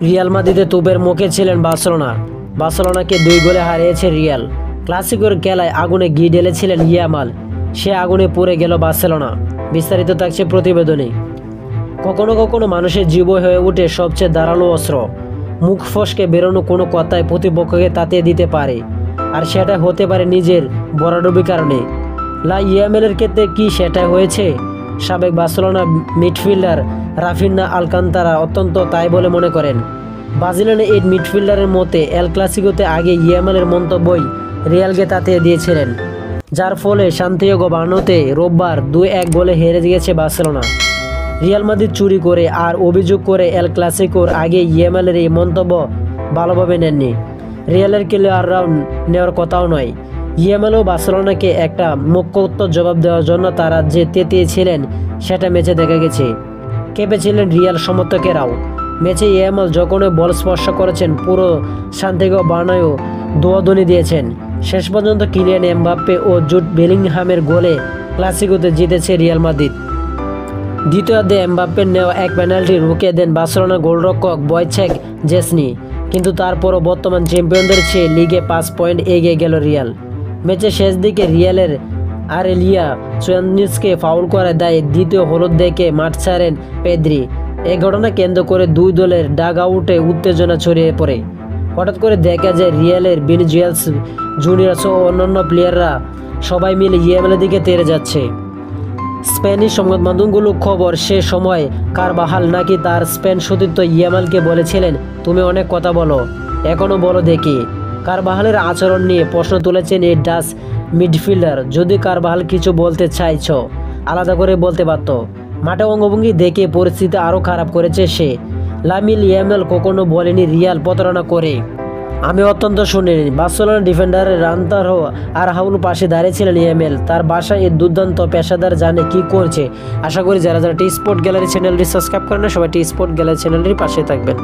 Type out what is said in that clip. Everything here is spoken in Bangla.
রিয়াল মাদ্রিদে তোপের মুখে ছিলেন বার্সেলোনাকে 2 গোলে হারিয়েছে রিয়াল। ক্লাসিকোর খেলায় আগুনে ঘি ঢেলেছিলেন ইয়ামাল, সে আগুনে পুড়ে গেল বার্সেলোনা। বিস্তারিত থাকছে প্রতিবেদনে। কখনো কখনো মানুষের জীব হয়ে ওঠে সবচেয়ে ধারালো অস্ত্র। মুখ ফসকে বেরোনো কোনো কথায় প্রতিপক্ষকে তাতিয়ে দিতে পারে, আর সেটা হতে পারে নিজের বরাডুবির কারণে। ইয়ামালের ক্ষেত্রে কি সেটাই হয়েছে? সাবেক বার্সেলোনা মিডফিল্ডার রাফিনা আলকান্তারা অত্যন্ত তাই বলে মনে করেন। ব্রাজিলিয়ান এই মিডফিল্ডারের মতে এল ক্লাসিকোতে আগে ইয়ামালের মন্তব্যই রিয়ালকে তাতিয়ে দিয়েছিলেন, যার ফলে সান্তিয়াগো বার্নাব্যুতে রোববার 2-1 গোলে হেরে গিয়েছে বার্সেলোনা। রিয়াল মাদ্রিদ চুরি করে আর অভিযোগ করে এল ক্লাসিকোর আগে ইয়ামালের এই মন্তব্য ভালোভাবে নেননি। রিয়ালের ক্লিয়ার রাউন্ড নেওয়ার কথাও নয়। ইয়ামালও বার্সেলোনাকে একটা মুখ্য উত্তর জবাব দেওয়ার জন্য তারা যে তেতিয়েছিলেন সেটা ম্যাচে দেখা গেছে। কেঁপেছিলেন রিয়াল সমর্থকেরাও। ম্যাচে ইয়ামাল যখনই বল স্পর্শ করেছেন পুরো সান্তিয়াগো বার্নাব্যু দোয়াদনি দিয়েছেন। শেষ পর্যন্ত কিলিয়ান এমবাপ্পে ও জুড বেলিংহামের গোলে ক্লাসিকোতে জিতেছে রিয়াল মাদ্রিদ। দ্বিতীয়ার্ধে এমবাপ্পের নেওয়া এক পেনাল্টি রুখে দেন বার্সেলোনা গোলরক্ষক বয়চেক জেসনি, কিন্তু তারপরও বর্তমান চ্যাম্পিয়নদের চেয়ে লিগে 5 পয়েন্ট এগিয়ে গেল রিয়াল। ম্যাচের শেষ দিকে রিয়ালের আরেলিয়া চুয়ানিজকে ফাউল করার দায়ে দ্বিতীয় হলুদ দেখে মাঠ ছাড়েন পেদ্রি। এই ঘটনা কেন্দ্র করে দুই দলের ডাগ আউটে উত্তেজনা ছড়িয়ে পড়ে। হঠাৎ করে দেখা যায় রিয়ালের ভিনিসিয়াস জুনিয়র ও অন্যান্য প্লেয়াররা সবাই মিলে ইয়ামালের দিকে তেড়ে যাচ্ছে। স্প্যানিশ সংবাদ মাধ্যমগুলো খবর সে সময় কারবাহাল নাকি তার স্পেন সতীর্থ ইয়ামালকে বলেছিলেন, তুমি অনেক কথা বলো, এখনও বলো দেখি। কারবাহালের আচরণ নিয়ে প্রশ্ন তুলেছেন এই ডাচ মিডফিল্ডার। যদি কারবাহাল কিছু বলতে চাইছ আলাদা করে বলতে পারত। মাঠে অঙ্গভঙ্গি দেখে পরিস্থিতি আরও খারাপ করেছে সে। লামিন ইয়ামাল কখনো বলেনি রিয়াল প্রতারণা করে। আমি অত্যন্ত শুনিনি। বার্সেলোনা ডিফেন্ডারের রান্তারো আর হাউল পাশে দাঁড়িয়েছিলেন ইয়ামাল। তার বাসায় এই দুর্দান্ত পেশাদার জানে কি করছে। আশা করি যারা টি স্পোর্ট গ্যালারি চ্যানেলটি সাবস্ক্রাইব করেন না সবাই টি স্পোর্ট গ্যালারি চ্যানেলটির পাশে থাকবেন।